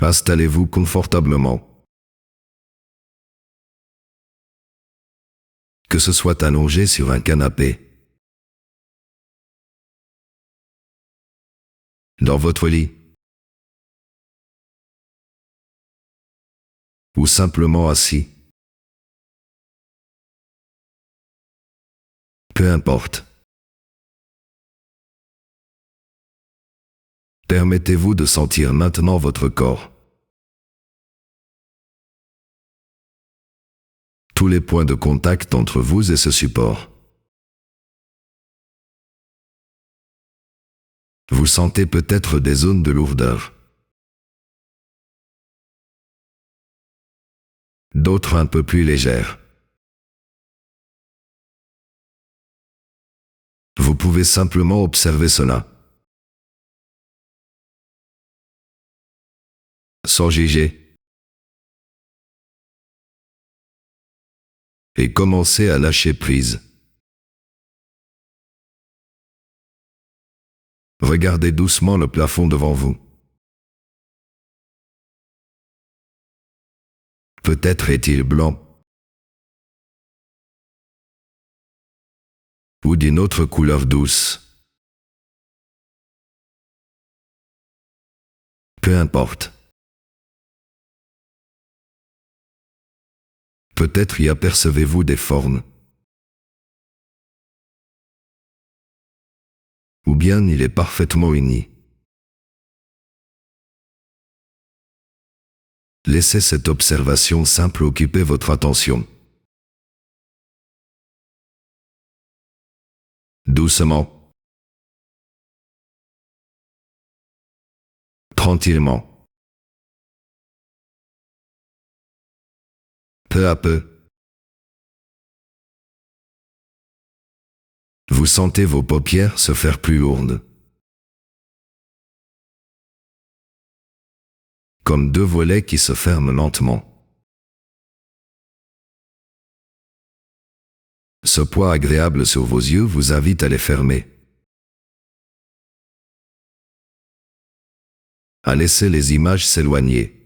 Installez-vous confortablement. Que ce soit allongé sur un canapé, dans votre lit, ou simplement assis. Peu importe. Permettez-vous de sentir maintenant votre corps. Tous les points de contact entre vous et ce support. Vous sentez peut-être des zones de lourdeur. D'autres un peu plus légères. Vous pouvez simplement observer cela. Sans juger. Et commencez à lâcher prise. Regardez doucement le plafond devant vous. Peut-être est-il blanc. Ou d'une autre couleur douce. Peu importe. Peut-être y apercevez-vous des formes. Ou bien il est parfaitement uni. Laissez cette observation simple occuper votre attention. Doucement. Tranquillement. Peu à peu. Vous sentez vos paupières se faire plus lourdes. Comme deux volets qui se ferment lentement. Ce poids agréable sur vos yeux vous invite à les fermer. À laisser les images s'éloigner.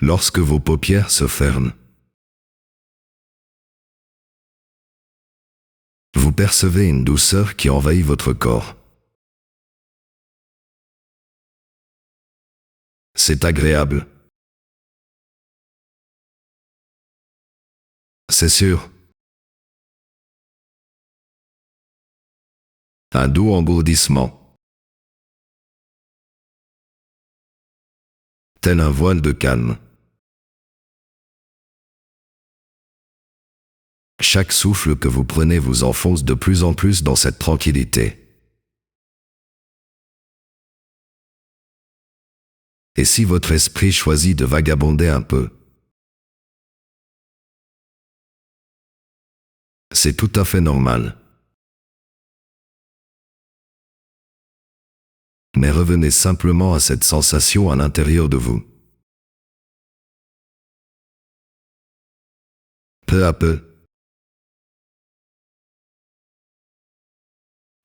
Lorsque vos paupières se ferment, vous percevez une douceur qui envahit votre corps. C'est agréable. C'est sûr. Un doux engourdissement. Tel un voile de calme. Chaque souffle que vous prenez vous enfonce de plus en plus dans cette tranquillité. Et si votre esprit choisit de vagabonder un peu, c'est tout à fait normal. Mais revenez simplement à cette sensation à l'intérieur de vous. Peu à peu,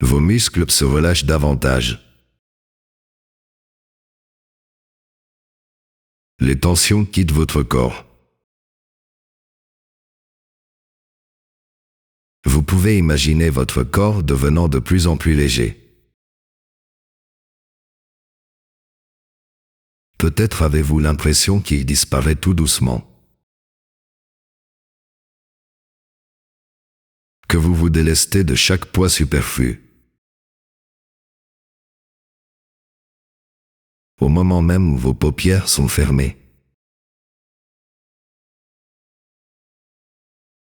vos muscles se relâchent davantage. Les tensions quittent votre corps. Vous pouvez imaginer votre corps devenant de plus en plus léger. Peut-être avez-vous l'impression qu'il disparaît tout doucement. Que vous vous délestez de chaque poids superflu. Au moment même où vos paupières sont fermées.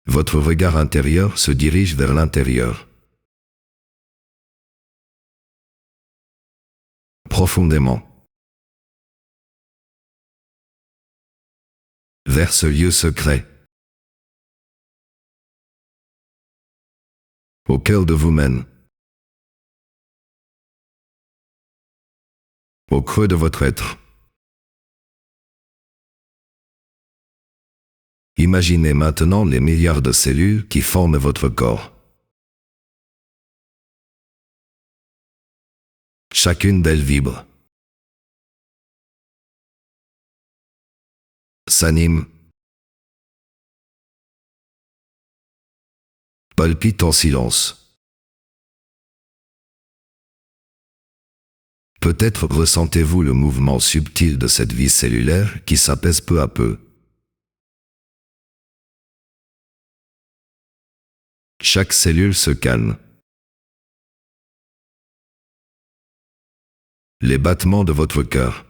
Votre regard intérieur se dirige vers l'intérieur. Profondément. Vers ce lieu secret. Au cœur de vous-même. Au creux de votre être. Imaginez maintenant les milliards de cellules qui forment votre corps. Chacune d'elles vibre, s'anime, palpite en silence. Peut-être ressentez-vous le mouvement subtil de cette vie cellulaire qui s'apaise peu à peu. Chaque cellule se calme. Les battements de votre cœur.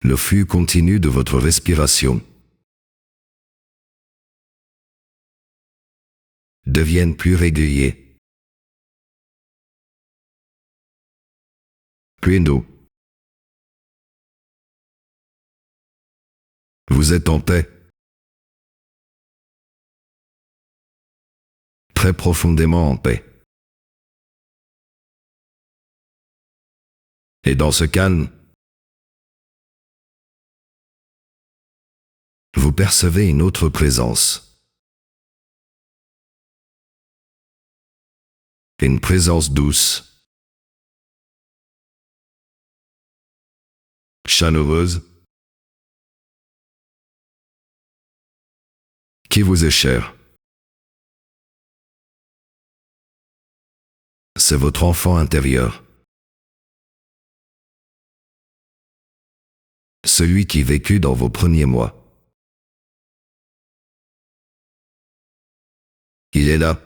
Le flux continu de votre respiration deviennent plus réguliers. Plus doux. Vous êtes en paix. Très profondément en paix. Et dans ce calme, vous percevez une autre présence. Une présence douce, chaleureuse, qui vous est chère. C'est votre enfant intérieur. Celui qui vécut dans vos premiers mois. Il est là.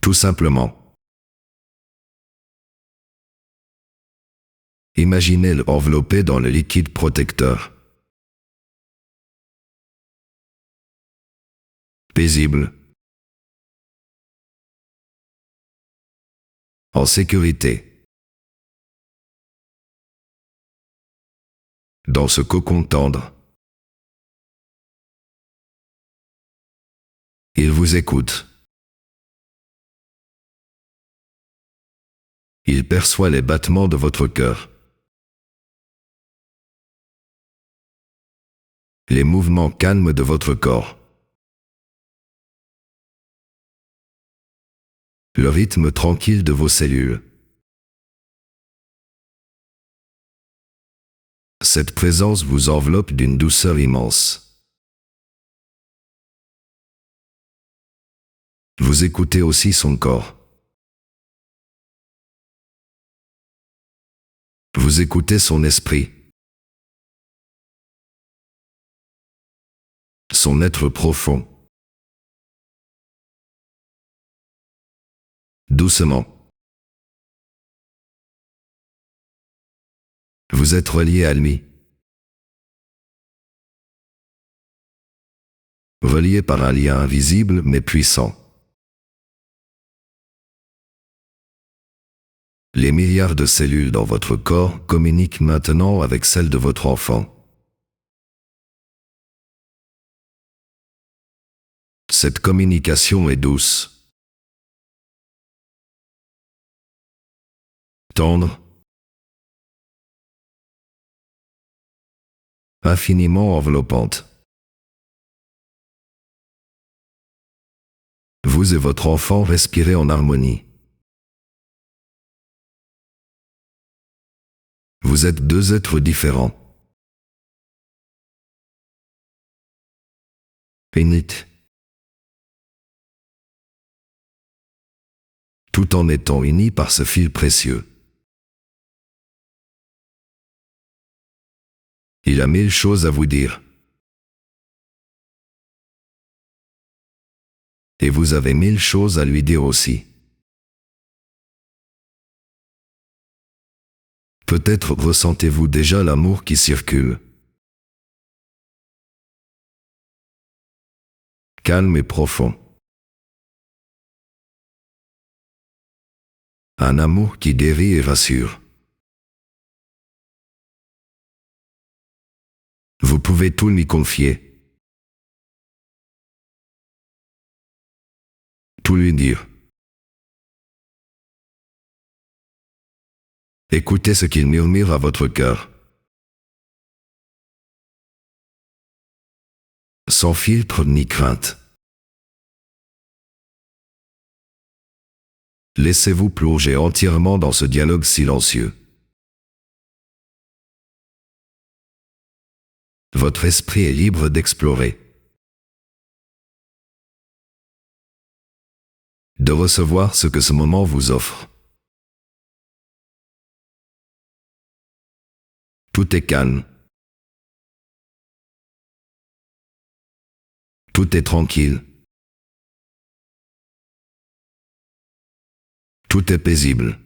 Tout simplement. Imaginez-le enveloppé dans le liquide protecteur. Paisible. En sécurité. Dans ce cocon tendre. Il vous écoute. Il perçoit les battements de votre cœur. Les mouvements calmes de votre corps. Le rythme tranquille de vos cellules. Cette présence vous enveloppe d'une douceur immense. Vous écoutez aussi son corps. Vous écoutez son esprit. Son être profond. Doucement. Vous êtes relié à lui. Relié par un lien invisible mais puissant. Les milliards de cellules dans votre corps communiquent maintenant avec celles de votre enfant. Cette communication est douce, tendre, infiniment enveloppante. Vous et votre enfant respirez en harmonie. Vous êtes deux êtres différents. Uniques. Tout en étant unis par ce fil précieux. Il a 1000 choses à vous dire. Et vous avez 1000 choses à lui dire aussi. Peut-être ressentez-vous déjà l'amour qui circule. Calme et profond. Un amour qui guérit et rassure. Vous pouvez tout lui confier. Tout lui dire. Écoutez ce qu'il murmure à votre cœur. Sans filtre ni crainte. Laissez-vous plonger entièrement dans ce dialogue silencieux. Votre esprit est libre d'explorer, de recevoir ce que ce moment vous offre. Tout est calme. Tout est tranquille. Tout est paisible.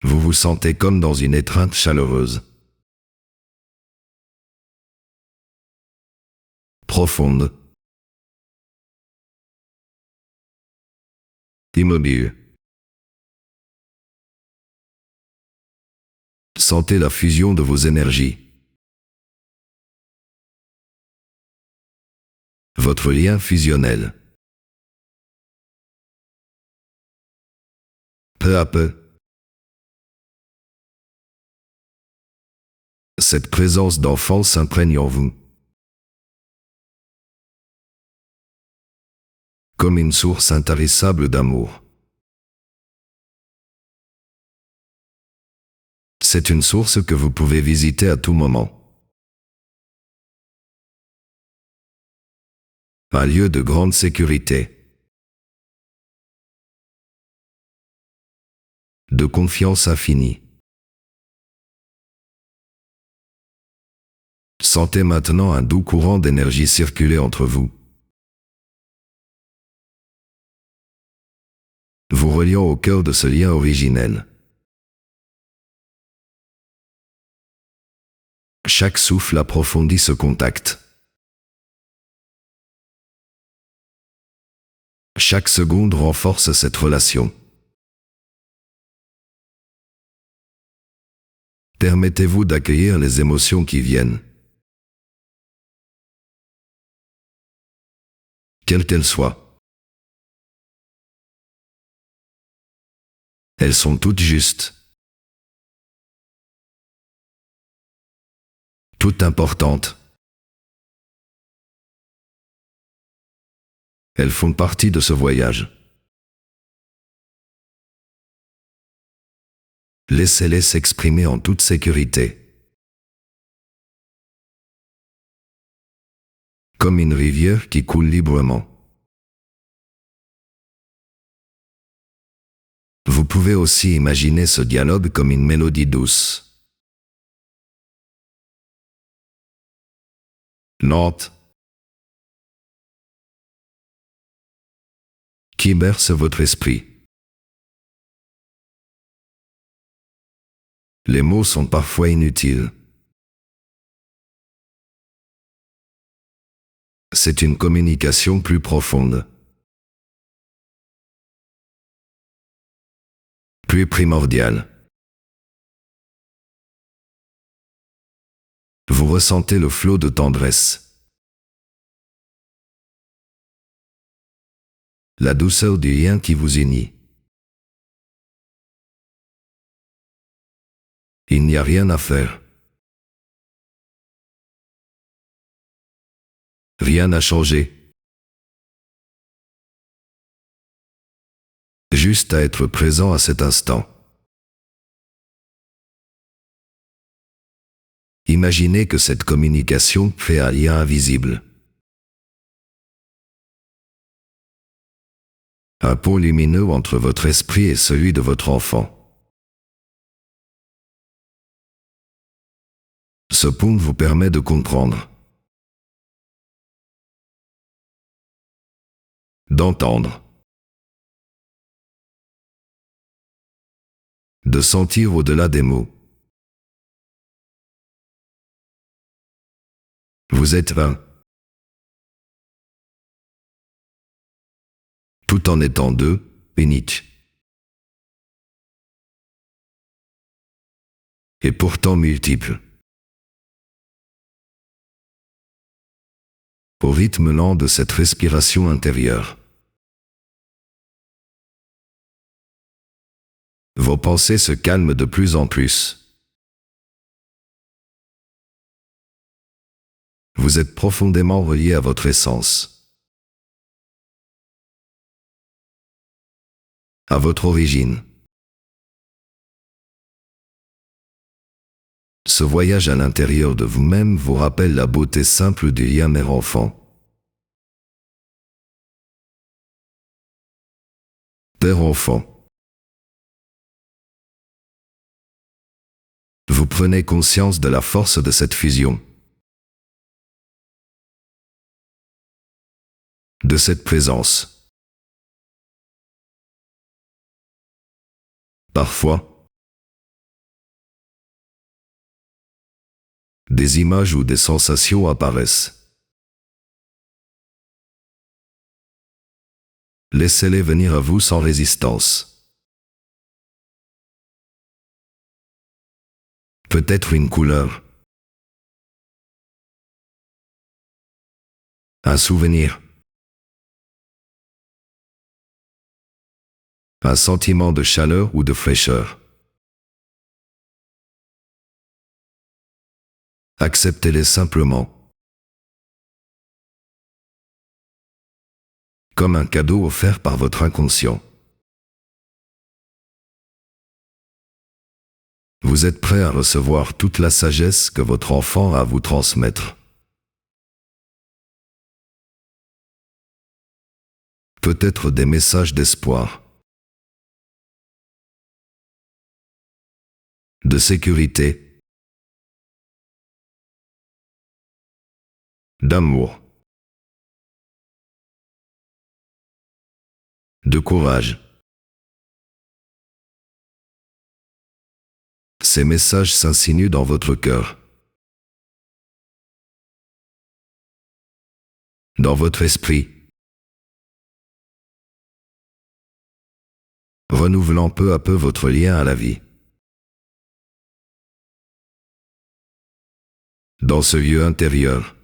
Vous vous sentez comme dans une étreinte chaleureuse. Profonde. Immobile. Sentez la fusion de vos énergies. Votre lien fusionnel. Peu à peu, cette présence d'enfant s'imprègne en vous. Comme une source intarissable d'amour. C'est une source que vous pouvez visiter à tout moment. Un lieu de grande sécurité. De confiance infinie. Sentez maintenant un doux courant d'énergie circuler entre vous. Vous reliant au cœur de ce lien originel. Chaque souffle approfondit ce contact. Chaque seconde renforce cette relation. Permettez-vous d'accueillir les émotions qui viennent. Quelles qu'elles soient. Elles sont toutes justes. Toutes importantes. Elles font partie de ce voyage. Laissez-les s'exprimer en toute sécurité. Comme une rivière qui coule librement. Vous pouvez aussi imaginer ce dialogue comme une mélodie douce. Lente. Qui berce votre esprit. Les mots sont parfois inutiles. C'est une communication plus profonde. Plus primordiale. Vous ressentez le flot de tendresse. La douceur du lien qui vous unit. Il n'y a rien à faire. Rien n'a changé. Juste à être présent à cet instant. Imaginez que cette communication fait un lien invisible. Un pont lumineux entre votre esprit et celui de votre enfant. Ce pont vous permet de comprendre. D'entendre. De sentir au-delà des mots. Vous êtes un. Tout en étant deux, unique. Et pourtant multiples. Au rythme lent de cette respiration intérieure. Vos pensées se calment de plus en plus. Vous êtes profondément relié à votre essence. à votre origine. Ce voyage à l'intérieur de vous-même vous rappelle la beauté simple du lien mère-enfant. Père-enfant. Vous prenez conscience de la force de cette fusion, de cette présence. Parfois, des images ou des sensations apparaissent. Laissez-les venir à vous sans résistance. Peut-être une couleur, un souvenir, un sentiment de chaleur ou de fraîcheur. Acceptez-les simplement, comme un cadeau offert par votre inconscient. Vous êtes prêt à recevoir toute la sagesse que votre enfant a à vous transmettre. Peut-être des messages d'espoir, de sécurité, d'amour, de courage. Ces messages s'insinuent dans votre cœur, dans votre esprit, renouvelant peu à peu votre lien à la vie. Dans ce lieu intérieur,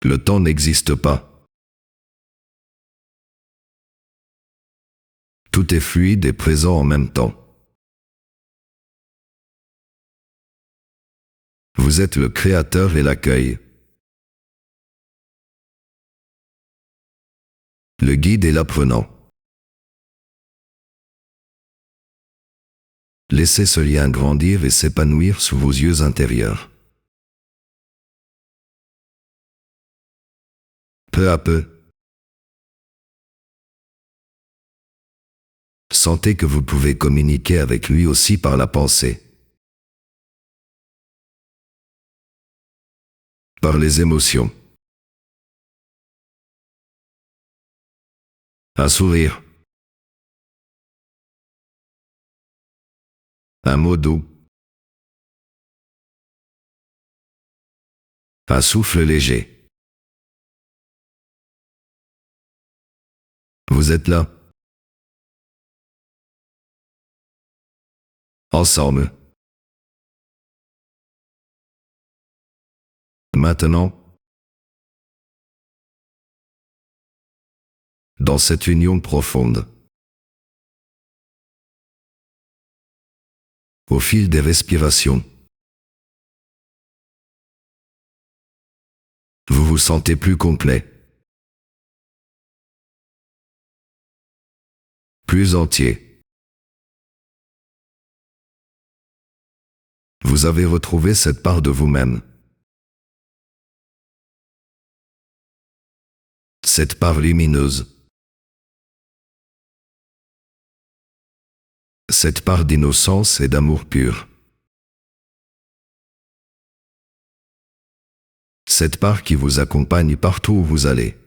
le temps n'existe pas. Tout est fluide et présent en même temps. Vous êtes le créateur et l'accueil, le guide et l'apprenant. Laissez ce lien grandir et s'épanouir sous vos yeux intérieurs. Peu à peu, sentez que vous pouvez communiquer avec lui aussi par la pensée, par les émotions. Un sourire, un mot doux, un souffle léger. Vous êtes là, ensemble. Maintenant, dans cette union profonde, au fil des respirations, vous vous sentez plus complet, plus entier. Vous avez retrouvé cette part de vous-même, cette part lumineuse, cette part d'innocence et d'amour pur. Cette part qui vous accompagne partout où vous allez.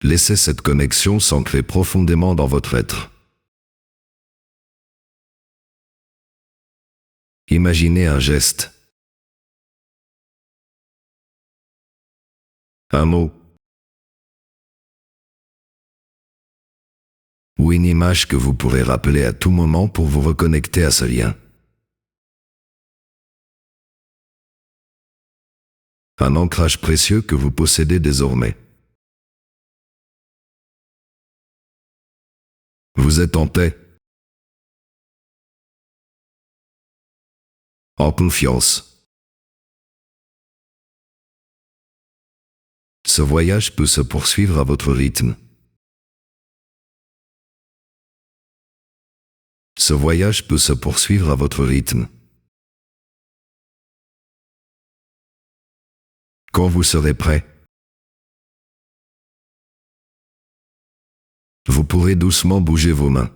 Laissez cette connexion s'ancrer profondément dans votre être. Imaginez un geste, un mot, ou une image que vous pourrez rappeler à tout moment pour vous reconnecter à ce lien. Un ancrage précieux que vous possédez désormais. Vous êtes en paix, en confiance. Ce voyage peut se poursuivre à votre rythme. Ce voyage peut se poursuivre à votre rythme. Quand vous serez prêt, vous pourrez doucement bouger vos mains,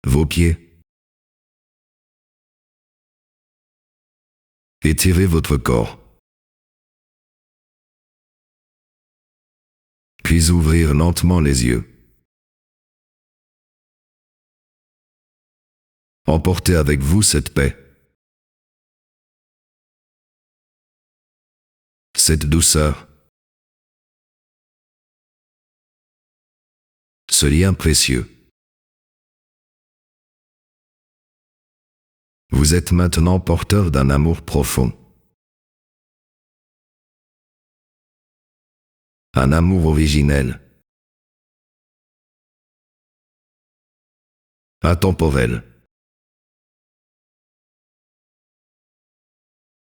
vos pieds. Étirez votre corps. Puis ouvrir lentement les yeux. Emportez avec vous cette paix, cette douceur, ce lien précieux. Vous êtes maintenant porteur d'un amour profond. Un amour originel. Intemporel.